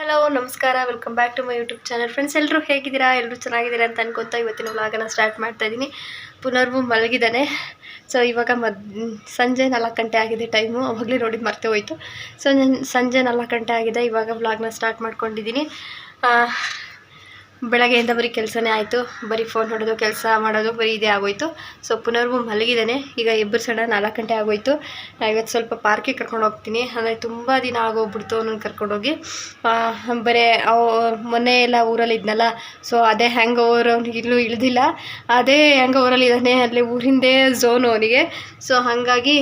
Hello ನಮಸ್ಕಾರ, welcome back to my YouTube channel. Friends, ಎಲ್ಲರೂ ಹೇಗಿದ್ದೀರಾ? ಎಲ್ಲರೂ ಚೆನ್ನಾಗಿದ್ದೀರಾ ಅಂತ ಅನ್ಕೊತಾ ಇವತ್ತಿನ ವ್ಲಾಗನ್ನು ಸ್ಟಾರ್ಟ್ ಮಾಡ್ತಾ ಇದ್ದೀನಿ. ಪುನರ್ವು ಮಲಗಿದ್ದಾನೆ. ಸೊ ಇವಾಗ ಸಂಜೆ 4 ಗಂಟೆ ಆಗಿದೆ ಟೈಮು. ಅವಾಗಲೇ ನೋಡಿದ್ದು ಮರ್ತೆ ಹೋಯಿತು. ಸೊ ಸಂಜೆ 4 ಗಂಟೆ ಆಗಿದೆ. ಇವಾಗ ವ್ಲಾಗ್ನ ಸ್ಟಾರ್ಟ್ ಮಾಡ್ಕೊಂಡಿದ್ದೀನಿ. ಬೆಳಗ್ಗೆಯಿಂದ ಬರೀ ಕೆಲಸನೇ ಆಯಿತು. ಬರೀ ಫೋನ್ ನೋಡೋದು, ಕೆಲಸ ಮಾಡೋದು, ಬರೀ ಇದೇ ಆಗೋಯ್ತು. ಸೊ ಪುನರ್ವು ಮಲಗಿದ್ದಾನೆ. ಈಗ ಎಬ್ಬರಿಸೋಣ. 4 ಗಂಟೆ ಆಗೋಯ್ತು. ಇವತ್ತು ಸ್ವಲ್ಪ ಪಾರ್ಕಿಗೆ ಕರ್ಕೊಂಡು ಹೋಗ್ತೀನಿ. ಅಂದರೆ ತುಂಬ ದಿನ ಆಗೋಗ್ಬಿಡ್ತು ಅವನನ್ನು ಕರ್ಕೊಂಡೋಗಿ. ಬರೀ ಮೊನ್ನೆ ಎಲ್ಲ ಊರಲ್ಲಿ ಇದ್ನಲ್ಲ, ಸೊ ಅದೇ ಹ್ಯಾಂಗ್ ಓವರ್ ಅವ್ನಿಗೆ ಇಲ್ಲೂ ಇಳಿದಿಲ್ಲ. ಅದೇ ಹ್ಯಾಂಗ್ ಓವರಲ್ಲಿ ಇದ್ದಾನೆ. ಅಲ್ಲಿ ಊರಿಂದೇ ಝೋನು ಅವನಿಗೆ. ಸೊ ಹಾಗಾಗಿ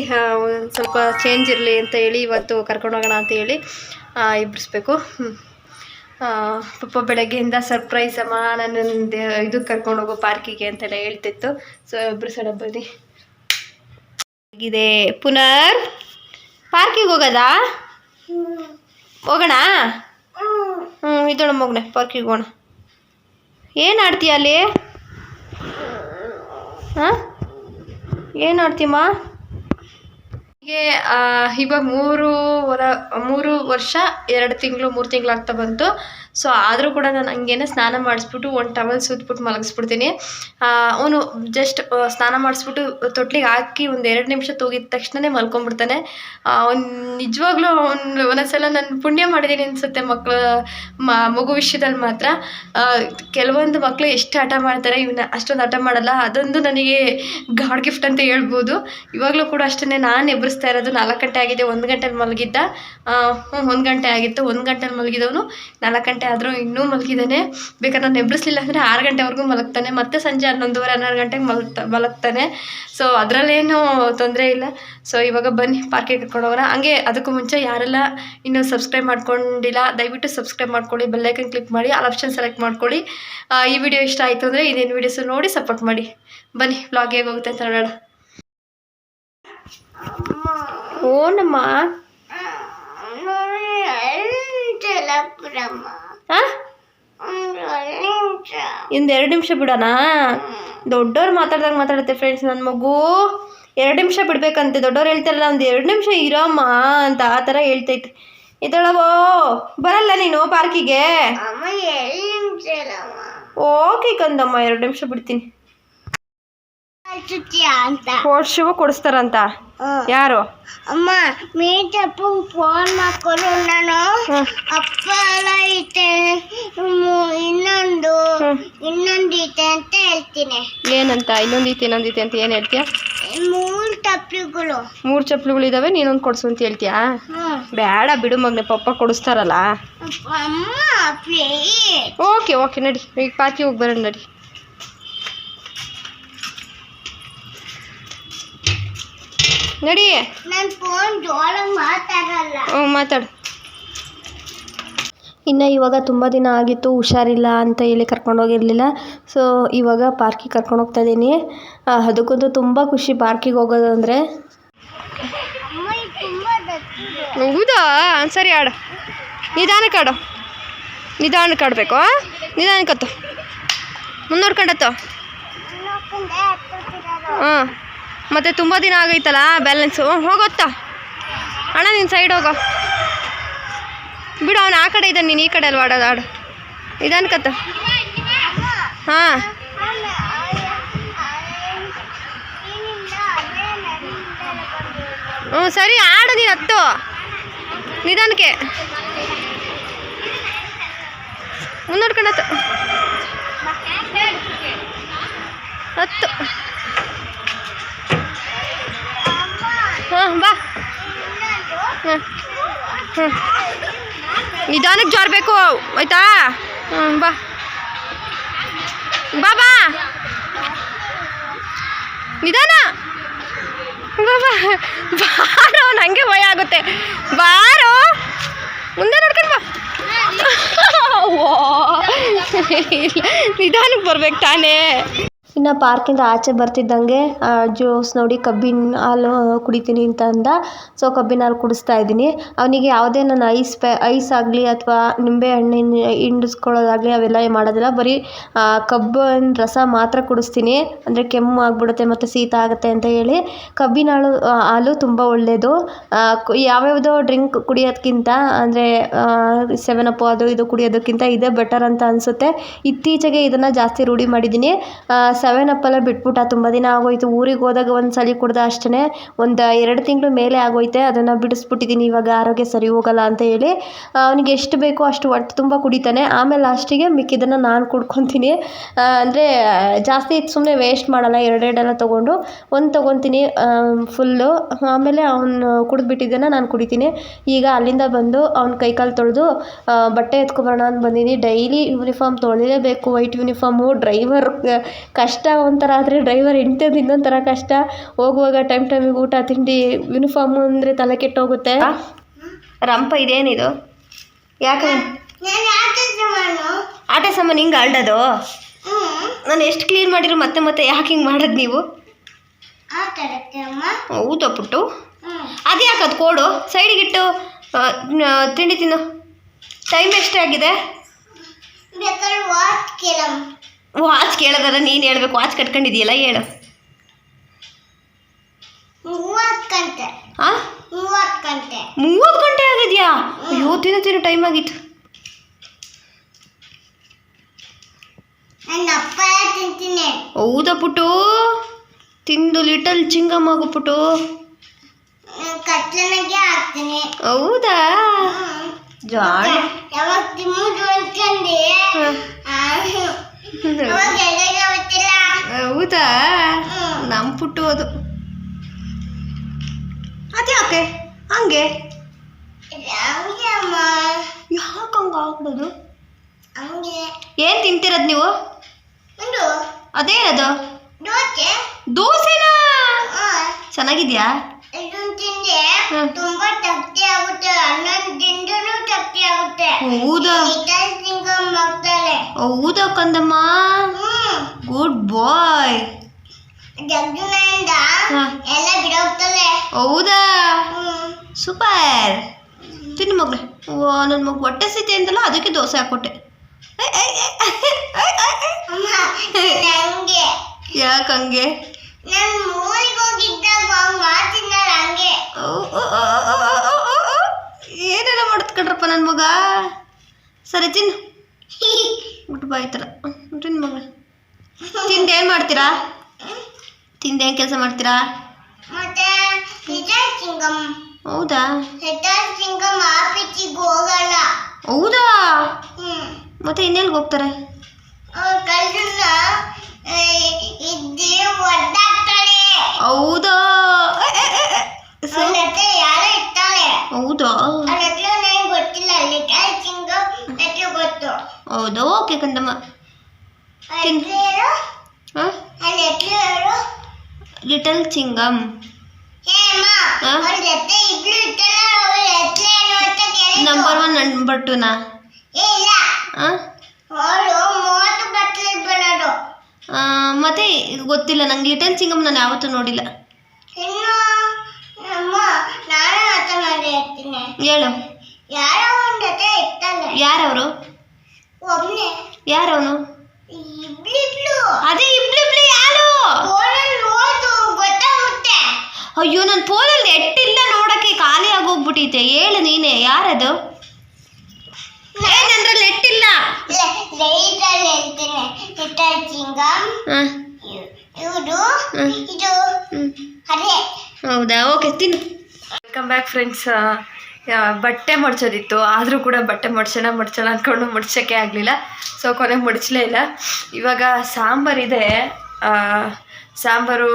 ಸ್ವಲ್ಪ ಚೇಂಜ್ ಇರಲಿ ಅಂತ ಹೇಳಿ ಇವತ್ತು ಕರ್ಕೊಂಡೋಗೋಣ ಅಂತ ಹೇಳಿ ಎಬ್ಬರಿಸ್ಬೇಕು. ಪಾಪ ಬೆಳಗ್ಗೆಯಿಂದ ಸರ್ಪ್ರೈಸ್ ಅಮ್ಮ, ನಾನು ಇದು ಕರ್ಕೊಂಡು ಹೋಗೋ ಪಾರ್ಕಿಗೆ ಅಂತೆಲ್ಲ ಹೇಳ್ತಿತ್ತು. ಸೊ ಒಬ್ಬರು ಸಡ ಬನ್ನಿ ಇದೆ. ಪುನರ್ ಪಾರ್ಕಿಗೆ ಹೋಗೋದಾ? ಹೋಗೋಣ. ಇದೊಳ ಮಗನೆ, ಪಾರ್ಕಿಗೆ ಹೋಗೋಣ. ಏನು ಆಡ್ತೀಯ ಅಲ್ಲಿ? ಹಾಂ, ಏನು ಆಡ್ತೀಯಮ್ಮ? ಹೀಗೆ ಇವಾಗ 3 ವರ್ಷ 2 ತಿಂಗಳು 3 ತಿಂಗಳು ಆಗ್ತಾ ಬಂತು. ಸೊ ಆದರೂ ಕೂಡ ನಾನು ಹಂಗೇನೆ ಸ್ನಾನ ಮಾಡಿಸ್ಬಿಟ್ಟು ಒಂದು ಟವಲ್ ಸುತ್ಬಿಟ್ಟು ಮಲಗಿಸ್ಬಿಡ್ತೀನಿ. ಅವನು ಜಸ್ಟ್ ಸ್ನಾನ ಮಾಡಿಸ್ಬಿಟ್ಟು ತೊಟ್ಲಿಗೆ ಹಾಕಿ ಒಂದು 2 ನಿಮಿಷ ತೂಗಿದ ತಕ್ಷಣವೇ ಮಲ್ಕೊಂಡ್ಬಿಡ್ತಾನೆ. ಅವ್ನು ನಿಜವಾಗ್ಲೂ ಒಂದೊಂದ್ಸಲ ನಾನು ಪುಣ್ಯ ಮಾಡಿದ್ದೀನಿ ಅನಿಸುತ್ತೆ ಮಗು ವಿಷಯದಲ್ಲಿ ಮಾತ್ರ. ಕೆಲವೊಂದು ಮಕ್ಕಳು ಎಷ್ಟು ಹಠ ಮಾಡ್ತಾರೆ, ಇವನ್ನ ಅಷ್ಟೊಂದು ಹಠ ಮಾಡಲ್ಲ. ಅದೊಂದು ನನಗೆ ಗಾಡ್ ಗಿಫ್ಟ್ ಅಂತ ಹೇಳ್ಬೋದು. ಇವಾಗಲೂ ಕೂಡ ಅಷ್ಟೇ. ನಾನು ಎಬ್ಬರಿಸ್ತಾ ಇರೋದು 4 ಗಂಟೆ ಆಗಿದೆ. 1 ಗಂಟೆಲಿ ಮಲಗಿದ್ದ. 1 ಗಂಟೆ ಆಗಿತ್ತು. 1 ಗಂಟೆಲಿ ಮಲಗಿದವನು 4 ಗಂಟೆ ಆದರೂ ಇನ್ನೂ ಮಲಗಿದ್ದಾನೆ. ಬೇಕಾದ್ರೆ ನಾನು ಎಬ್ಬರಿಸಲಿಲ್ಲ ಅಂದರೆ 6 ಗಂಟೆವರೆಗೂ ಮಲಗ್ತಾನೆ. ಮತ್ತೆ ಸಂಜೆ 11:30 12 ಗಂಟೆಗೆ ಮಲಗ್ತಾನೆ. ಸೊ ಅದರಲ್ಲೇನು ತೊಂದರೆ ಇಲ್ಲ. ಸೊ ಇವಾಗ ಬನ್ನಿ ಪಾರ್ಕಿಗೆ ಕರ್ಕೊಂಡು ಹೋಗೋಣ. ಹಂಗೆ ಅದಕ್ಕೂ ಮುಂಚೆ ಯಾರೆಲ್ಲ ಇನ್ನೂ ಸಬ್ಸ್ಕ್ರೈಬ್ ಮಾಡ್ಕೊಂಡಿಲ್ಲ, ದಯವಿಟ್ಟು ಸಬ್ಸ್ಕ್ರೈಬ್ ಮಾಡ್ಕೊಳ್ಳಿ. ಬೆಲ್ಲೈಕನ್ ಕ್ಲಿಕ್ ಮಾಡಿ, ಆಲ್ ಆಪ್ಷನ್ ಸೆಲೆಕ್ಟ್ ಮಾಡ್ಕೊಳ್ಳಿ. ಈ ವಿಡಿಯೋ ಇಷ್ಟ ಆಯಿತು ಅಂದರೆ ಇನ್ನೇನು ವೀಡಿಯೋಸು ನೋಡಿ ಸಪೋರ್ಟ್ ಮಾಡಿ. ಬನ್ನಿ ವ್ಲಾಗ್ ಹೇಗೆ ಹೋಗುತ್ತೆ ಅಂತ ನೋಡೋಣ. ಓನಮ್ಮ, ಇಂದು 2 ನಿಮಿಷ ಬಿಡೋಣ. ದೊಡ್ಡವ್ರು ಮಾತಾಡ್ದಾಗ ಮಾತಾಡುತ್ತೆ ಫ್ರೆಂಡ್ಸ್. ನನ್ನ ಮಗು 2 ನಿಮಿಷ ಬಿಡ್ಬೇಕಂತೆ. ದೊಡ್ಡವ್ರು ಹೇಳ್ತಾರಲ್ಲ, ಒಂದು 2 ನಿಮಿಷ ಇರಮ್ಮ ಅಂತ ಆ ಥರ ಹೇಳ್ತೈತೆ. ಇದಳವೋ ಬರಲ್ಲ ನೀನು ಪಾರ್ಕಿಗೆ? ಓಕೆ ಕಂದಮ್ಮ, 2 ನಿಮಿಷ ಬಿಡ್ತೀನಿ. ಶಿವ ಕೊಡಿಸ್ತಾರಂತ. ಯಾರು? ಅಮ್ಮ ಮೀಟಪ್ಪ ಫೋನ್ ಮಾಡ್ಕೊಂಡು ನಾನು ಅಪ್ಪ ಎಲ್ಲ ಐತೆ, ಇನ್ನೊಂದು ಐತೆ ಅಂತ ಹೇಳ್ತೀನಿ. ಏನಂತ? ಇನ್ನೊಂದೈತೆ ಅಂತ ಏನು ಹೇಳ್ತೀಯ? 3 ಚಪ್ಪಲಿಗಳು ಇದಾವೆ, ನೀನೊಂದು ಕೊಡ್ಸು ಅಂತ ಹೇಳ್ತೀಯಾ? ಬೇಡ ಬಿಡು ಮಗನೆ, ಪಪ್ಪ ಕೊಡಿಸ್ತಾರಲ್ಲ. ಓಕೆ ನಡಿ, ಈಗ ಪಾರ್ಕಿಗೆ ಹೋಗಿ ಬರೋಣ ನಡಿ. ನಡಿ. ನನ್ನ ಫೋನ್ ಜೋರಾಗಿ ಮಾತಾಡಲ್ಲ. ಮಾತಾಡು. ಇನ್ನು ಇವಾಗ ತುಂಬ ದಿನ ಆಗಿತ್ತು, ಹುಷಾರಿಲ್ಲ ಅಂತ ಹೇಳಿ ಕರ್ಕೊಂಡೋಗಿರಲಿಲ್ಲ. ಸೊ ಇವಾಗ ಪಾರ್ಕಿಗೆ ಕರ್ಕೊಂಡು ಹೋಗ್ತಾ ಇದ್ದೀನಿ. ಅದಕ್ಕಂತೂ ತುಂಬ ಖುಷಿ ಪಾರ್ಕಿಗೆ ಹೋಗೋದು ಅಂದರೆ. ಹೌದಾ? ಸರಿ ಆಡು. ನಿಧಾನಕ್ಕೆ ಆಡಬೇಕು. ನಿಧಾನಕ್ಕತ್ತು ಮುಂದೋಡ್ಕೊಂಡತ್ತು. ಹಾಂ, ಮತ್ತು ತುಂಬ ದಿನ ಆಗೈತಲ್ಲ ಬ್ಯಾಲೆನ್ಸು. ಹೋಗೋತ್ತಾ ಅಣ್ಣ, ನೀನು ಸೈಡ್ ಹೋಗೋ. ಬಿಡು, ಅವನು ಆ ಕಡೆ ಇದ್ದಾನೆ, ನೀನು ಈ ಕಡೆ ಅಲ್ವಾ ಆಡೋದು. ಆಡು ನಿಧಾನಕ್ಕತ್ತು. ಹಾಂ, ಸರಿ ಆಡು. ನೀನು ಹತ್ತು ನಿಧಾನಕ್ಕೆ ಮುಂದೋಡ್ಕೊಂಡತ್ತು. ಹತ್ತು. ಹಾಂ ಬಾ. ನಿಧಾನಕ್ಕೆ ಜಾರಬೇಕು ಆಯ್ತಾ? ಬಾ ನಿಧಾನ. ಬಾರೋ, ನನಗೆ ಭಯ ಆಗುತ್ತೆ. ಬಾರೋ, ಮುಂದೆ ನೋಡ್ಕೊಂಡು ಬಾ. ನಿಧಾನಕ್ಕೆ ಬರ್ಬೇಕು ತಾನೇ. ಇನ್ನು ಪಾರ್ಕಿಂದ ಆಚೆ ಬರ್ತಿದ್ದಂಗೆ ಜ್ಯೂಸ್ ನೋಡಿ ಕಬ್ಬಿನ ಹಾಲು ಕುಡಿತೀನಿ ಅಂತ ಅಂದ. ಸೊ ಕಬ್ಬಿನ ಹಾಲು ಕುಡಿಸ್ತಾ ಇದ್ದೀನಿ ಅವನಿಗೆ. ಯಾವುದೇ ನಾನು ಐಸ್ ಆಗಲಿ ಅಥವಾ ನಿಂಬೆ ಹಣ್ಣಿನ ಹಿಂಡಿಸ್ಕೊಳ್ಳೋದಾಗಲಿ ಅವೆಲ್ಲ ಮಾಡೋದಿಲ್ಲ. ಬರೀ ಕಬ್ಬಿನ ರಸ ಮಾತ್ರ ಕುಡಿಸ್ತೀನಿ. ಅಂದರೆ ಕೆಮ್ಮು ಆಗಿಬಿಡುತ್ತೆ ಮತ್ತು ಶೀತ ಆಗುತ್ತೆ ಅಂತ ಹೇಳಿ. ಕಬ್ಬಿನ ಹಾಲು ತುಂಬ ಒಳ್ಳೆಯದು. ಯಾವ್ಯಾವುದೋ ಡ್ರಿಂಕ್ ಕುಡಿಯೋದಕ್ಕಿಂತ ಅಂದರೆ 7 ಅಪ್ ಅದು ಇದು ಕುಡಿಯೋದಕ್ಕಿಂತ ಇದೇ ಬೆಟರ್ ಅಂತ ಅನಿಸುತ್ತೆ. ಇತ್ತೀಚೆಗೆ ಇದನ್ನು ಜಾಸ್ತಿ ರೂಢಿ ಮಾಡಿದ್ದೀನಿ. 7 ಅಪ್ ಎಲ್ಲ ಬಿಟ್ಬಿಟ್ಟ. ತುಂಬ ದಿನ ಆಗೋಯ್ತು. ಊರಿಗೆ ಹೋದಾಗ ಒಂದು ಸಲ ಕುಡ್ದೆ ಅಷ್ಟೇ. ಒಂದು 2 ತಿಂಗಳು ಮೇಲೆ ಆಗೋಯ್ತೆ. ಅದನ್ನು ಬಿಡಿಸ್ಬಿಟ್ಟಿದ್ದೀನಿ ಇವಾಗ ಆರೋಗ್ಯ ಸರಿ ಹೋಗಲ್ಲ ಅಂತ ಹೇಳಿ. ಅವನಿಗೆ ಎಷ್ಟು ಬೇಕೋ ಅಷ್ಟು ಹೊಟ್ಟೆ ತುಂಬ ಕುಡಿತಾನೆ. ಆಮೇಲೆ ಲಾಸ್ಟಿಗೆ ಮಿಕ್ಕಿದ್ದನ್ನು ನಾನು ಕುಡ್ಕೊತೀನಿ. ಅಂದರೆ ಜಾಸ್ತಿ ಸುಮ್ಮನೆ ವೇಸ್ಟ್ ಮಾಡಲ್ಲ. 2 ಎಲ್ಲ ತೊಗೊಂಡು ಒಂದು ತೊಗೊತೀನಿ ಫುಲ್ಲು. ಆಮೇಲೆ ಅವನು ಕುಡಿದ್ಬಿಟ್ಟಿದ್ದನ್ನು ನಾನು ಕುಡಿತೀನಿ. ಈಗ ಅಲ್ಲಿಂದ ಬಂದು ಅವ್ನ ಕೈಕಾಲು ತೊಳೆದು ಬಟ್ಟೆ ಎತ್ಕೊಬರೋಣ ಅಂತ ಬಂದಿದ್ದೀನಿ. ಡೈಲಿ ಯೂನಿಫಾರ್ಮ್ ತೊಳಿಲೇಬೇಕು. White uniform. ಡ್ರೈವರ್ ಕಷ್ಟ ಒಂಥರ, ಆದರೆ ಡ್ರೈವರ್ ಹೆಂಡ್ತಿದ್ದು ಇನ್ನೊಂದು ಥರ ಕಷ್ಟ. ಹೋಗುವಾಗ ಟೈಮಿಗೆ ಊಟ ತಿಂಡಿ. ಯೂನಿಫಾರ್ಮು ಅಂದರೆ ತಲೆ ಕೆಟ್ಟೋಗುತ್ತೆ. ರಂಪ ಇದೇನಿದು? ಯಾಕೆ ಆಟ ಸಾಮಾನು ಹಿಂಗೆ ಆಲ್ಡೋದು? ನಾನು ಎಷ್ಟು ಕ್ಲೀನ್ ಮಾಡಿದ್ರು ಮತ್ತೆ ಮತ್ತೆ ಯಾಕೆ ಹಿಂಗೆ ಮಾಡೋದು ನೀವು? ಹೌದಾ ಪುಟ್ಟು? ಅದು ಯಾಕೆ ಅದು ಕೊಡು ಸೈಡಿಗಿಟ್ಟು ತಿಂಡಿ ತಿನ್ನು. ಟೈಮ್ ಎಷ್ಟಾಗಿದೆ? ವಾಚ್ ಕೇಳೋದಾರ ನೀನು ಹೇಳ್ಬೇಕು. ವಾಚ್ ಕಟ್ಕೊಂಡಿದೆಯಲ್ಲ ಹೇಳು. 30 ಗಂಟೆ ಆಗಿದೆಯಾ? ಅಯ್ಯೋ ತಿನ್ನು ಟೈಮ್ ಆಗಿತ್ತು. ಹೌದಾ ಪುಟ್ಟು? ತಿಂದು ಲಿಟಲ್ ಚಿಂಗಮ್ ಆಗುಪುಟ್ಟು. ಹೌದಾ? ಜಾಣ. ಹೌದಾ? ನಮ್ಮ ಪುಟ್ಟು ಅದು. ಅದ್ಯಾಕೆ ಹಂಗೆ? ಯಾಕೆ ಹಂಗೆ ಆಗ್ಬಿಡೋದು? ಏನು ತಿಂತಿರೋದು ನೀವು? ಅದೇನದು? ದೋಸೆನಾ? ಚೆನ್ನಾಗಿದ್ಯಾ? ಹೌದಾ? ಹೌದಾ ಕಂದಮ್ಮ? ಗುಡ್ ಬಾಯ್. ಹೌದಾ? ಸೂಪರ್. ತಿನ್ನು ಮಗ್ಳೆ. ನನ್ನ ಮಗು ಹೊಟ್ಟೆ ಸಿತೆ ಅಂತಲ್ಲ, ಅದಕ್ಕೆ ದೋಸೆ ಹಾಕ್ಕೊಟ್ಟೆ. ಯಾಕೆ ಹಂಗೆ? ಏನೆಲ್ಲ ಮಾಡ್ತ್ಕೊಂಡ್ರಪ್ಪ ನನ್ನ ಮಗ. ಸರಿ ತಿನ್ನು. ಬಿಟ್ಟು ಬಾಯ್ ಥರ ತಿನ್ನು ಮಗ. ತಿಂದು ಏನು ಮಾಡ್ತೀರಾ? ತಿಂದು ಏನು ಕೆಲಸ ಮಾಡ್ತೀರಾ? ಹೌದಾ? ಹೌದಾ? ಮತ್ತೆ ಇನ್ನೆಲ್ಗೆ ಹೋಗ್ತಾರೆ? ಹೌದಾ? ಹೌದಾ? ಹೌದಾ? ಓಕೆ ಕಂದಮ್ಮ. ಲಿಟಲ್ ಚಿಂಗಮ್. ನಂಬರ್ 1 ನಂಬರ್ 2ನಾ? ಮತ್ತೆ ಗೊತ್ತಿಲ್ಲ ನಂಗೆ. ಲಿಟಲ್ ಚಿಂಗಮ್ ನಾನು ಯಾವತ್ತೂ ನೋಡಿಲ್ಲ. ಹೇಳು. ಯಾರವರು? ಯಾರವನು? ಅದೇ ಇಬ್ಲಿಬ್ಲಿ ಯಾರು? ಅಯ್ಯೋ ನನ್ನ ಫೋನಲ್ಲಿ ನೆಟ್ಟಿಲ್ಲ ನೋಡಕ್ಕೆ, ಖಾಲಿ ಆಗೋಗ್ಬಿಟ್ಟೈತೆ. ಹೇಳು ನೀನೆ ಯಾರದು? ಏನಂದ್ರೆ ನೆಟ್ಟಿಲ್ಲ. ಹೌದಾ? ಓಕೆ ತಿನ್ನು. Welcome back friends. ಬಟ್ಟೆ ಮಡ್ಚೋದಿತ್ತು, ಆದರೂ ಕೂಡ ಬಟ್ಟೆ ಮಡ್ಸೋಣ ಅಂದ್ಕೊಂಡು ಮಡ್ಸೋಕ್ಕೆ ಆಗಲಿಲ್ಲ. ಸೊ ಕೊನೆಗೆ ಮಡಚಲೇ ಇಲ್ಲ. ಇವಾಗ ಸಾಂಬಾರಿದೆ. ಸಾಂಬಾರು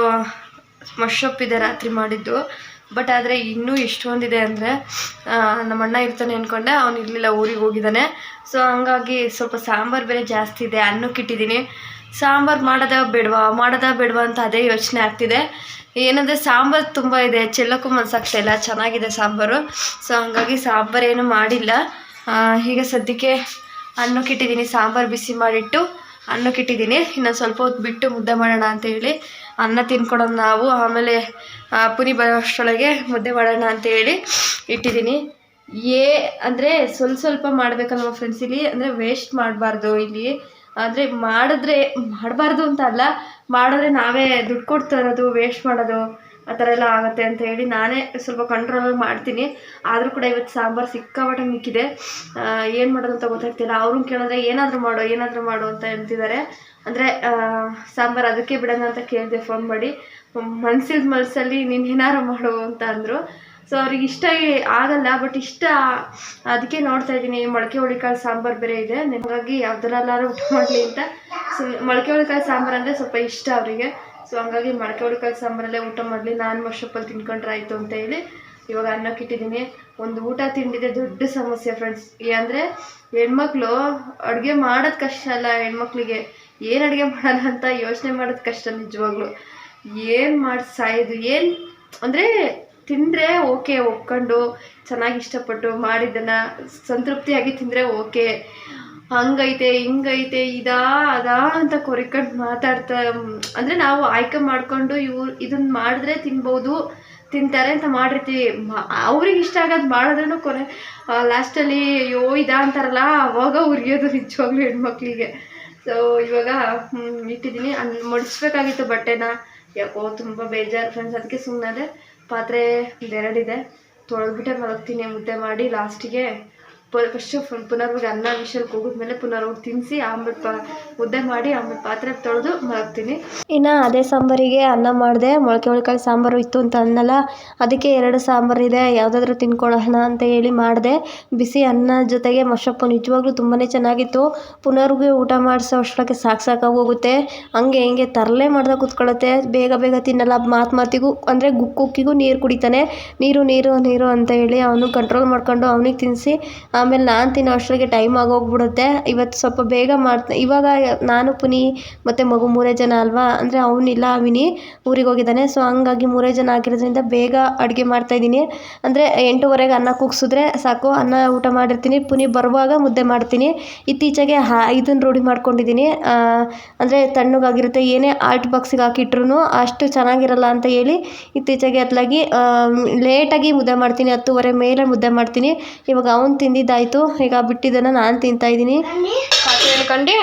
ಮಶ್ರೂಪಿದೆ ರಾತ್ರಿ ಮಾಡಿದ್ದು. ಬಟ್ ಆದರೆ ಇನ್ನೂ ಎಷ್ಟೊಂದಿದೆ ಅಂದರೆ ನಮ್ಮ ಅಣ್ಣ ಇರ್ತಾನೆ ಅಂದ್ಕೊಂಡೆ. ಅವ್ನು ಇರಲಿಲ್ಲ, ಊರಿಗೆ ಹೋಗಿದ್ದಾನೆ. ಸೊ ಹಂಗಾಗಿ ಸ್ವಲ್ಪ ಸಾಂಬಾರು ಬೇರೆ ಜಾಸ್ತಿ ಇದೆ. ಅನ್ನಕ್ಕೆ ಇಟ್ಟಿದ್ದೀನಿ. ಸಾಂಬಾರು ಮಾಡೋದಾ ಬೇಡವಾ ಅಂತ ಅದೇ ಯೋಚನೆ ಆಗ್ತಿದೆ. ಏನಂದರೆ ಸಾಂಬಾರು ತುಂಬ ಇದೆ, ಚೆಲ್ಲಕ್ಕೂ ಮನಸ್ಸಾಗ್ತಾಯಿಲ್ಲ. ಚೆನ್ನಾಗಿದೆ ಸಾಂಬಾರು. ಸೊ ಹಂಗಾಗಿ ಸಾಂಬಾರೇನು ಮಾಡಿಲ್ಲ. ಈಗ ಸದ್ಯಕ್ಕೆ ಅನ್ನಕ್ಕೆ ಇಟ್ಟಿದ್ದೀನಿ. ಸಾಂಬಾರು ಬಿಸಿ ಮಾಡಿಟ್ಟು ಅನ್ನಕ್ಕಿಟ್ಟಿದ್ದೀನಿ. ಇನ್ನು ಸ್ವಲ್ಪ ಹೊತ್ತು ಬಿಟ್ಟು ಮುದ್ದೆ ಮಾಡೋಣ ಅಂತೇಳಿ ಅನ್ನ ತಿನ್ಕೊಡೋದು ನಾವು, ಆಮೇಲೆ ಪುನಿ ಬರೋ ಅಷ್ಟರೊಳಗೆ ಮುದ್ದೆ ಮಾಡೋಣ ಅಂತೇಳಿ ಇಟ್ಟಿದ್ದೀನಿ. ಅಂದರೆ ಸ್ವಲ್ಪ ಮಾಡಬೇಕಲ್ವ ಫ್ರೆಂಡ್ಸ್, ಇಲ್ಲಿ ಅಂದರೆ ವೇಸ್ಟ್ ಮಾಡಬಾರ್ದು ಇಲ್ಲಿ. ಆದರೆ ಮಾಡಬಾರ್ದು ಅಂತ ಅಲ್ಲ, ಮಾಡಿದ್ರೆ ನಾವೇ ದುಡ್ಡು ಕೊಡ್ತಾ ಇರೋದು, ವೇಸ್ಟ್ ಮಾಡೋದು ಆ ಥರ ಎಲ್ಲ ಆಗುತ್ತೆ ಅಂತ ಹೇಳಿ ನಾನೇ ಸ್ವಲ್ಪ ಕಂಟ್ರೋಲಾಗಿ ಮಾಡ್ತೀನಿ. ಆದರೂ ಕೂಡ ಇವತ್ತು ಸಾಂಬಾರು ಸಿಕ್ಕಾಪಟ್ಟೆ ಮಿಕ್ಕಿದೆ, ಏನು ಮಾಡೋದು ಅಂತ ಗೊತ್ತಾಗ್ತಿಲ್ಲ. ಅವ್ರನ್ನ ಕೇಳಿದ್ರೆ ಏನಾದರೂ ಮಾಡು ಅಂತ ಹೇಳ್ತಿದ್ದಾರೆ. ಅಂದರೆ ಸಾಂಬಾರು ಅದಕ್ಕೆ ಬಿಡೋಣ ಅಂತ ಕೇಳಿದೆ ಫೋನ್ ಮಾಡಿ. ಮನಸ್ಸಲ್ಲಿ ನೀನು ಏನಾರು ಮಾಡು ಅಂತ ಅಂದರು. ಸೊ ಅವ್ರಿಗೆ ಇಷ್ಟ ಆಗಲ್ಲ, ಬಟ್ ಇಷ್ಟ, ಅದಕ್ಕೆ ನೋಡ್ತಾ ಇದ್ದೀನಿ. ಮೊಳಕೆ ಹುಳಿಕಾಳು ಸಾಂಬಾರು ಬೇರೆ ಇದೆ, ಹಾಗಾಗಿ ಯಾವ್ದರಲ್ಲಾರು ಊಟ ಮಾಡಲಿ ಅಂತ. ಸೊ ಮೊಳಕೆ ಹುಳಿಕಾಳು ಸಾಂಬಾರು ಅಂದರೆ ಸ್ವಲ್ಪ ಇಷ್ಟ ಅವರಿಗೆ. ಸೊ ಹಂಗಾಗಿ ಮೊಳಕೆ ಹುಳಿಕಾಳು ಸಾಂಬಾರಲ್ಲೇ ಊಟ ಮಾಡಲಿ, ನಾನು ಮಶಪ್ಪಲ್ಲಿ ತಿನ್ಕೊಂಡ್ರೆ ಆಯಿತು ಅಂತ ಹೇಳಿ ಇವಾಗ ಅನ್ನಕ್ಕಿಟ್ಟಿದ್ದೀನಿ. ಒಂದು ಊಟ ತಿಂಡಿದೆ ದೊಡ್ಡ ಸಮಸ್ಯೆ ಫ್ರೆಂಡ್ಸ್. ಅಂದರೆ ಹೆಣ್ಮಕ್ಳು ಅಡುಗೆ ಮಾಡೋದು ಕಷ್ಟ ಅಲ್ಲ, ಹೆಣ್ಮಕ್ಳಿಗೆ ಏನು ಅಡುಗೆ ಮಾಡೋಣ ಅಂತ ಯೋಚನೆ ಮಾಡೋದು ಕಷ್ಟ ನಿಜವಾಗ್ಲು. ಏನು ಮಾಡಿ ಸಾಯೋದು, ಏನು ಅಂದರೆ ತಿಂದರೆ ಓಕೆ, ಒಪ್ಕೊಂಡು ಚೆನ್ನಾಗಿ ಇಷ್ಟಪಟ್ಟು ಮಾಡಿದ್ದನ್ನು ಸಂತೃಪ್ತಿಯಾಗಿ ತಿಂದರೆ ಓಕೆ. ಹಂಗೈತೆ ಹಿಂಗೈತೆ ಅದಾ ಅಂತ ಕೊರಿಕೊಂಡು ಮಾತಾಡ್ತಾ, ಅಂದರೆ ನಾವು ಆಯ್ಕೆ ಮಾಡಿಕೊಂಡು ಇದನ್ನು ಮಾಡಿದ್ರೆ ತಿಂತಾರೆ ಅಂತ ಮಾಡಿರ್ತೀವಿ. ಅವ್ರಿಗೆ ಇಷ್ಟ ಆಗೋದು ಮಾಡಿದ್ರೂ ಕೊನೆ ಲಾಸ್ಟಲ್ಲಿ ಇದಾ ಅಂತಾರಲ್ಲ, ಅವಾಗ ಉರಿಯೋದು ನಿಜವಾಗ್ಲೂ ಹೆಣ್ಮಕ್ಳಿಗೆ. ಸೊ ಇವಾಗ ಇಟ್ಟಿದ್ದೀನಿ. ಮಡಿಸ್ಬೇಕಾಗಿತ್ತು ಬಟ್ಟೆನ, ಯಾಕೋ ತುಂಬ ಬೇಜಾರು ಫ್ರೆಂಡ್ಸ್, ಅದಕ್ಕೆ ಸುಮ್ಮನೆ. ಪಾತ್ರೆ ಒಂದೆರಡಿದೆ, ತೊಳೆದ್ಬಿಟ್ಟೆ ಮಲಗ್ತೀನಿ ಮುದ್ದೆ ಮಾಡಿ. ಲಾಸ್ಟಿಗೆ ಫಸ್ಟು ಪುನರ್ವಾಗಿ ಅನ್ನ ವಿಷಲ್ ಕೂಗಿದ್ಮೇಲೆ ಪುನರ್ವಾಗಿ ತಿನ್ನಿಸಿ ಆಮೇಲೆ ಮುದ್ದೆ ಮಾಡಿ ಆಮೇಲೆ ಪಾತ್ರೆ ತೊಳೆದು ಮಲಗ್ತೀನಿ. ಇನ್ನು ಅದೇ ಸಾಂಬಾರಿಗೆ ಅನ್ನ ಮಾಡಿದೆ. ಮೊಳಕೆ ಹುಳಿಕಾಳು ಸಾಂಬಾರು ಇತ್ತು ಅಂತ ಅನ್ನಲ್ಲ, ಅದಕ್ಕೆ 2 ಸಾಂಬಾರಿದೆ, ಯಾವುದಾದ್ರೂ ತಿನ್ಕೊಳ್ಳೋಣ ಅಂತ ಹೇಳಿ ಮಾಡಿದೆ. ಬಿಸಿ ಅನ್ನ ಜೊತೆಗೆ ಮಶಪ್ಪು ನಿಜವಾಗ್ಲೂ ತುಂಬಾ ಚೆನ್ನಾಗಿತ್ತು. ಪುನರ್ಗೆ ಊಟ ಮಾಡಿಸೋ ಅಷ್ಟೊಳಗೆ ಸಾಕಾಗಿ ಹೋಗುತ್ತೆ. ಹಂಗೆ ಹಿಂಗೆ ತರಲೆ ಮಾಡ್ದಾಗ ಕೂತ್ಕೊಳ್ಳುತ್ತೆ, ಬೇಗ ತಿನ್ನಲ್ಲ. ಮಾತಿಗೂ ಅಂದರೆ ಗುಕ್ಕಿಗೂ ನೀರು ಕುಡಿತಾನೆ. ನೀರು ಅಂತ ಹೇಳಿ ಅವನು ಕಂಟ್ರೋಲ್ ಮಾಡ್ಕೊಂಡು ಅವನಿಗೆ ತಿನ್ನಿಸಿ ಆಮೇಲೆ ನಾನು ತಿನ್ನೋ ಅಷ್ಟೊಳಗೆ ಟೈಮ್ ಆಗೋಗ್ಬಿಡುತ್ತೆ. ಇವತ್ತು ಸ್ವಲ್ಪ ಬೇಗ ಇವಾಗ ನಾನು ಪುನಿ ಮತ್ತು ಮಗು 3 ಜನ ಅಲ್ವಾ, ಅಂದರೆ ಅವನಿಲ್ಲ, ಅವಿನಿ ಊರಿಗೆ ಹೋಗಿದ್ದಾನೆ. ಸೊ ಹಂಗಾಗಿ 3 ಜನ ಆಗಿರೋದ್ರಿಂದ ಬೇಗ ಅಡುಗೆ ಮಾಡ್ತಾಯಿದ್ದೀನಿ. ಅಂದರೆ 8:30ಗೆ ಅನ್ನ ಕೂಗಿಸಿದ್ರೆ ಸಾಕು, ಅನ್ನ ಊಟ ಮಾಡಿರ್ತೀನಿ. ಪುನಿ ಬರುವಾಗ ಮುದ್ದೆ ಮಾಡ್ತೀನಿ. ಇತ್ತೀಚೆಗೆ ಇದನ್ನು ರೂಢಿ ಮಾಡ್ಕೊಂಡಿದ್ದೀನಿ, ಅಂದರೆ ತಣ್ಣಗಾಗಿರುತ್ತೆ. ಏನೇ ಆಲ್ಟ್ ಬಾಕ್ಸಿಗೆ ಹಾಕಿಟ್ರು ಅಷ್ಟು ಚೆನ್ನಾಗಿರಲ್ಲ ಅಂತ ಹೇಳಿ ಇತ್ತೀಚೆಗೆ ಅತ್ಲಾಗಿ ಲೇಟಾಗಿ ಮುದ್ದೆ ಮಾಡ್ತೀನಿ. 10:30 ಮೇಲೆ ಮುದ್ದೆ ಮಾಡ್ತೀನಿ. ಇವಾಗ ಅವ್ನು ತಿಂದಿದ್ದಾಯಿತು, ಈಗ ಬಿಟ್ಟಿದ್ದನ್ನು ನಾನು ತಿಂತಾಯಿದ್ದೀನಿ. ಹೇಳ್ಕೊಂಡು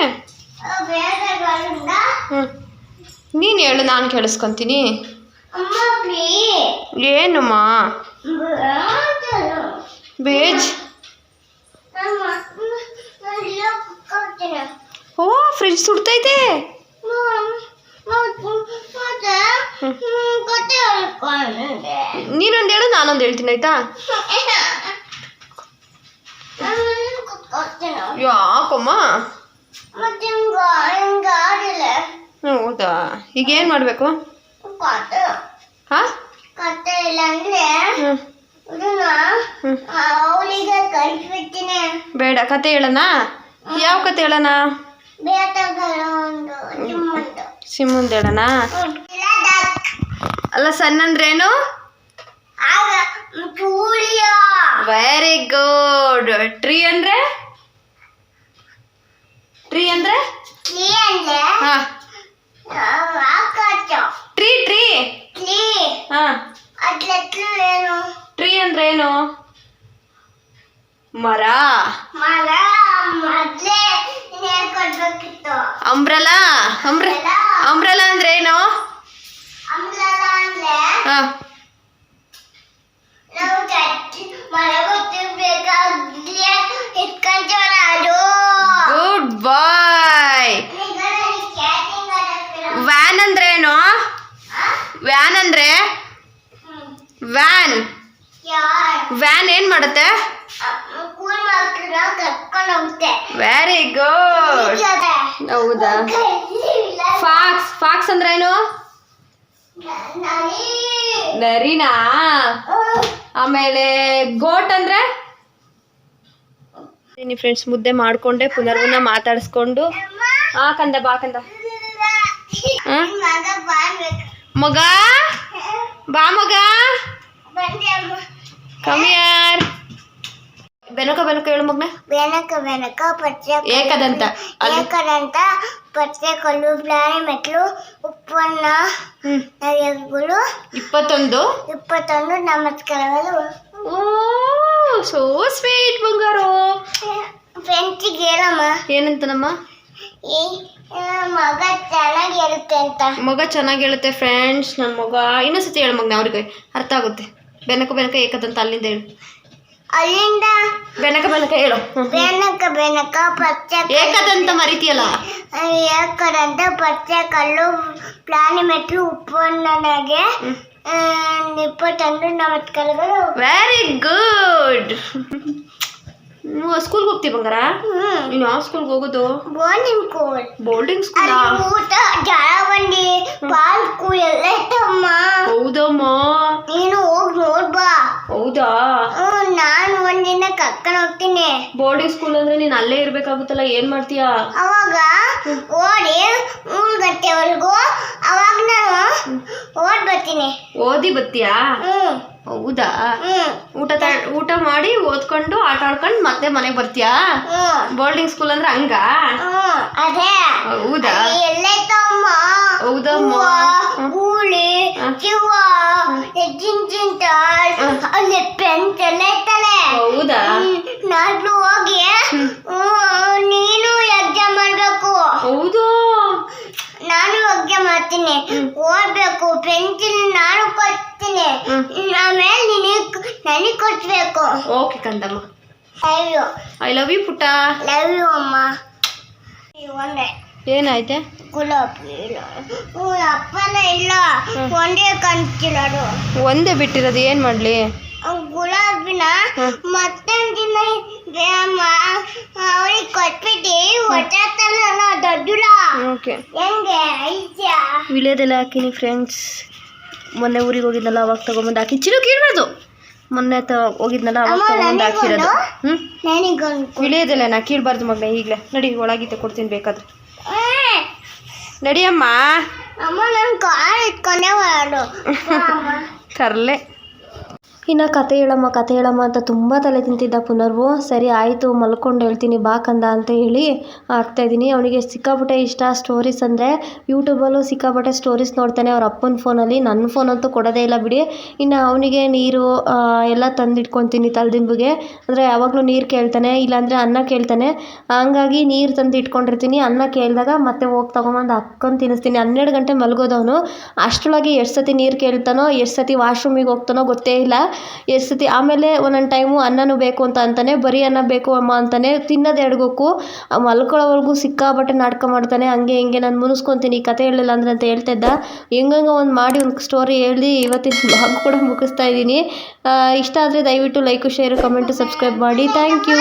ನೀನು ಹೇಳು, ನಾನು ಕೇಳಿಸ್ಕೊತೀನಿ. ಏನಮ್ಮ ಓ ಫ್ರಿಜ್ ಸುಡ್ತೈತೆ. ನೀನೊಂದು ಹೇಳು, ನಾನೊಂದು ಹೇಳ್ತೀನಿ ಆಯ್ತಾ? ಯಾಕಮ್ಮ? ಹೌದಾ, ಈಗ ಏನು ಮಾಡಬೇಕು? ಬೇಡ, ಕತೆ ಹೇಳೋಣ. ಯಾವ ಕತೆ ಹೇಳೋಣ? ಸಿಂಹಂದು ಹೇಳೋಣ. ಅಲ್ಲ, ಸಣ್ಣ ಅಂದ್ರೇನು? Very good. ಟ್ರೀ ಅಂದ್ರೆ ಹಾ, ಟ್ರೀ ಹಾ. ಟ್ರೀ ಅಂದ್ರೆ ಏನು? ಮರ. ಅಂಬ್ರಲಾ ಅಂದ್ರೆ ಏನು? ಹಾ, ಗುಡ್ ಬಾಯ್. ವ್ಯಾನ್ ಅಂದ್ರೆ ಏನು? ವ್ಯಾನ್ ಏನ್ ಮಾಡುತ್ತೆ? Very good. ಹೌದಾ. ಫಾಕ್ಸ್ ಅಂದ್ರೆ ಏನು? ನರಿನಾ? ಆಮೇಲೆ ಗೋಟ್ ಅಂದ್ರೆ? ಫ್ರೆಂಡ್ಸ್, ಮುದ್ದೆ ಮಾಡ್ಕೊಂಡೆ ಪುನರ್ವನ್ನ ಮಾತಾಡಿಸ್ಕೊಂಡು ಕಂದ ಬಾ ಕಂದ. ಮಗ ಬಾ, ಮಗ ಕಮ್ ಹಿಯರ್. ಬೆನಕ ಹೇಳು ಮಗ್ನೆ. ಬೆನಕ ಪಚ್ಚೆ ಏಕದಂತ ಏಕದಂತ ಪಚ್ಚೆ ಕಲ್ಲು ಪ್ಲಾನೆ ಮೆಟ್ಲು ಉಪ್ಪನ್ನ ನರಿಗಳು 21 ನಮಸ್ಕಾರಗಳು. ಓ ಸೋ ಸ್ವೀಟ್ ಬಂಗಾರು. ಫ್ರೆಂಡ್ಸಿಗೆ ಹೇಳಮ್ಮ ಏನಂತನಮ್ಮ? ಈ ಮಗ ಚೆನ್ನಾಗಿರುತ್ತೆ ಅಂತ. ಮಗ ಚೆನ್ನಾಗಿ ಹೇಳುತ್ತೆ ಫ್ರೆಂಡ್ಸ್. ನನ್ನ ಮಗ ಇನ್ನೊಂದ್ಸತಿ ಹೇಳು ಮಗ್ನ, ಅವ್ರಿಗೆ ಅರ್ಥ ಆಗುತ್ತೆ. ಬೆನಕ ಏಕದಂತ ಅಲ್ಲಿಂದ ಹೇಳು. ಅಲ್ಲಿಂದ ಬೆನಕ ಹೇಳು. ಬೆನಕ ಪಚ್ಚೆ ಏಕದಂತ ಮರಿತೀಯಲ್ಲ. ಏಕದಂತ ಪಚ್ಚೆ ಕಲ್ಲು ಪ್ಲಾನೆ ಮೆಟ್ಲು ಉಪ್ಪನ್ನಗೆ 21 ನಮಸ್ಕಾರಗಳು. Very good. ನೀವು ಸ್ಕೂಲ್ಗೆ ಹೋಗ್ತೀವಿ ಬಂಗಾರ? ನೀನು ಯಾವ ಸ್ಕೂಲ್ಗೆ ಹೋಗೋದು? Boarding school. ಊಟ ಜಾರಬಂಡಿ ಪಾರ್ಕು ಎಲ್ಲ ಇತ್ತಮ್ಮ. ಹೌದಮ್ಮ, ನೀನು ಹೋಗಿ ನೋಡ್ಬಾ. ಹೌದಾ? ನಾನು ಒಂದಿನ ಕರ್ಕೊಂಡು ಹೋಗ್ತೀನಿ. ಬೋರ್ಡಿಂಗ್ ಸ್ಕೂಲ್ ಅಂದ್ರೆ ನೀನ್ ಅಲ್ಲೇ ಇರ್ಬೇಕಾಗುತ್ತಲ್ಲ, ಏನ್ ಮಾಡ್ತೀಯಾ? ಅವಾಗ ಓಡಿ 3 ಗಂಟೆವರೆಗೂ ಅವಾಗ ನಾನು ಬರ್ತೀನಿ. ಓದಿ ಬತ್ತೀಯಾ? ಹೌದಾ? ಊಟ ಮಾಡಿ ಓದ್ಕೊಂಡು ಆಟ ಆಡ್ಕೊಂಡು ಮತ್ತೆ ಮನೆಗೆ ಬರ್ತೀಯಾ? ಬೋರ್ಡಿಂಗ್ ಸ್ಕೂಲ್ ಅಂದ್ರೆ ಹಂಗ? ಅದೇ. ಹೌದಾ? ಎಲ್ಲೈತಮ್ಮ. ಹೌದಮ್ಮ. ಗೂಳಿ ಚಿವ್ವ ಜಿಂಜಿಂಟಾಲ್ ಅಲ್ಲಿ ಪೆನ್ಸ್ ಎಲ್ಲ ಇರ್ತಲೆ. ಹೌದಾ? ನಾನು ಹೋಗಿ ನೀನು ಎಕ್ಸಾಮ್ ಮಾಡ್ಬೇಕು. ಹೌದು, ನಾನು ಎಕ್ಸಾಮ್ ಮಾಡ್ತೀನಿ. ಓದ್ಬೇಕು. ಪೆನ್ಸಿಲ್ ನಾನು ಕೊಡ್ತೀನಿ, ಆಮೇಲೆ ನನಗೆ ಕೊಡ್ಬೇಕು. ಓಕೆ ಕಂದಮ್ಮ. ಐ ಲವ್ ಯು ಪುಟ್ಟ. ಲವ್ ಯು ಅಮ್ಮ. ಒಂದೇ ಏನಾಯ್ತೆ? ಗುಲಾಬಿ ಅಪ್ಪನ ಇಲ್ಲ, ಒಂದೇ ಕಾಣಿಸ್ತಿರೋದು. ಒಂದೇ ಬಿಟ್ಟಿರೋದು, ಏನ್ ಮಾಡ್ಲಿ? ಗುಲಾಬಿನ ಮತ್ತೊಂದು ದಿನ ಅವ್ರಿಗೆ ಕೊಟ್ಬಿಟ್ಟು ಹೊಟ್ಟೆಲ್ಲ ದೊಡ್ಡ. ಓಕೆ, ಹೆಂಗೆ ಐತ್ಯಾ? ವಿಳೆದೆಲ್ಲ ಹಾಕಿನಿ ಫ್ರೆಂಡ್ಸ್. ಮೊನ್ನೆ ಊರಿಗೆ ಹೋಗಿದ್ನಲ್ಲ ಅವಾಗ ತಗೊಂಬಂದು ಹಾಕಿ. ಚಿನ್ನು ಕೀಳ್ಬಾರ್ದು. ಮೊನ್ನೆ ಹೋಗಿದ್ನಲ್ಲ ಅವಾಗ ತಗೊಂಬಂದು ಹಾಕಿರೋದು. ವಿಳೆದೆಲ್ಲ ನಾ ಕೀಳ್ಬಾರ್ದು ಮಗನೇ. ಈಗಲೇ ನಡಿ, ಒಳಗಿತ್ತೆ ಕೊಡ್ತೀನಿ ಬೇಕಾದ್ರೆ. ನಡಿಯಮ್ಮ. ಅಮ್ಮ ನನ್ನ ಕಾರ್ ಇಟ್ಕೊಂಡೇ ಹೊರಡು. ತರಲೆ. ಇನ್ನು ಕತೆ ಹೇಳಮ್ಮ ಅಂತ ತುಂಬ ತಲೆ ತಿಂತಿದ್ದ ಪುನರ್ವು. ಸರಿ ಆಯಿತು ಮಲ್ಕೊಂಡು ಹೇಳ್ತೀನಿ ಬಾ ಕಂದ ಅಂತ ಹೇಳಿ ಹಾಕ್ತಾಯಿದ್ದೀನಿ. ಅವನಿಗೆ ಸಿಕ್ಕಾಪಟ್ಟೆ ಇಷ್ಟ ಸ್ಟೋರೀಸ್ ಅಂದರೆ. ಯೂಟ್ಯೂಬಲ್ಲೂ ಸಿಕ್ಕಾಪಟ್ಟೆ ಸ್ಟೋರೀಸ್ ನೋಡ್ತಾನೆ ಅವ್ರ ಅಪ್ಪನ ಫೋನಲ್ಲಿ. ನನ್ನ ಫೋನಂತೂ ಕೊಡೋದೇ ಇಲ್ಲ ಬಿಡಿ. ಇನ್ನು ಅವನಿಗೆ ನೀರು ಎಲ್ಲ ತಂದಿಟ್ಕೊತೀನಿ ತಲೆದಿಂಬಿಗೆ. ಅಂದರೆ ಯಾವಾಗಲೂ ನೀರು ಕೇಳ್ತಾನೆ, ಇಲ್ಲಾಂದರೆ ಅನ್ನ ಕೇಳ್ತಾನೆ. ಹಂಗಾಗಿ ನೀರು ತಂದು ಇಟ್ಕೊಂಡಿರ್ತೀನಿ. ಅನ್ನ ಕೇಳಿದಾಗ ಮತ್ತೆ ಹೋಗಿ ತೊಗೊಂಬಂದು ಹಾಕ್ಕೊಂಡು ತಿನ್ನಿಸ್ತೀನಿ. 12 ಗಂಟೆ ಮಲಗೋದವನು. ಅಷ್ಟರೊಳಗೆ ಎಷ್ಟು ಸತಿ ನೀರು ಕೇಳ್ತಾನೋ, ಎಷ್ಟು ಸತಿ ವಾಶ್ರೂಮಿಗೆ ಹೋಗ್ತಾನೋ ಗೊತ್ತೇ ಇಲ್ಲ. ಎಷ್ಟು ಸತಿ. ಆಮೇಲೆ ಒಂದೊಂದು ಟೈಮು ಅನ್ನನೂ ಬೇಕು ಅಂತ ಅಂತಾನೆ, ಬರೀ ಅನ್ನ ಬೇಕು ಅಮ್ಮ ಅಂತಾನೆ. ತಿನ್ನೋದು ಎಡ್ಗೋಕ್ಕೂ ಮಲ್ಕೊಳ್ಳೋವರೆಗೂ ಸಿಕ್ಕಾಪಟ್ಟೆ ನಾಟಕ ಮಾಡ್ತಾನೆ. ಹಂಗೆ ಹಿಂಗೆ ನಾನು ಮುನಿಸ್ಕೊತೀನಿ ಕತೆ ಹೇಳಲಿಲ್ಲ ಅಂದ್ರೆ ಅಂತ ಹೇಳ್ತಾ ಇದ್ದ. ಹೆಂಗಂಗೆ ಒಂದು ಮಾಡಿ ಒಂದು ಸ್ಟೋರಿ ಹೇಳಿ ಇವತ್ತಿನ ಬ್ಲಾಗ್ ಕೂಡ ಮುಗಿಸ್ತಾ ಇದ್ದೀನಿ. ಇಷ್ಟ ಆದರೆ ದಯವಿಟ್ಟು ಲೈಕು, ಶೇರು, ಕಮೆಂಟು, ಸಬ್ಸ್ಕ್ರೈಬ್ ಮಾಡಿ. Thank you.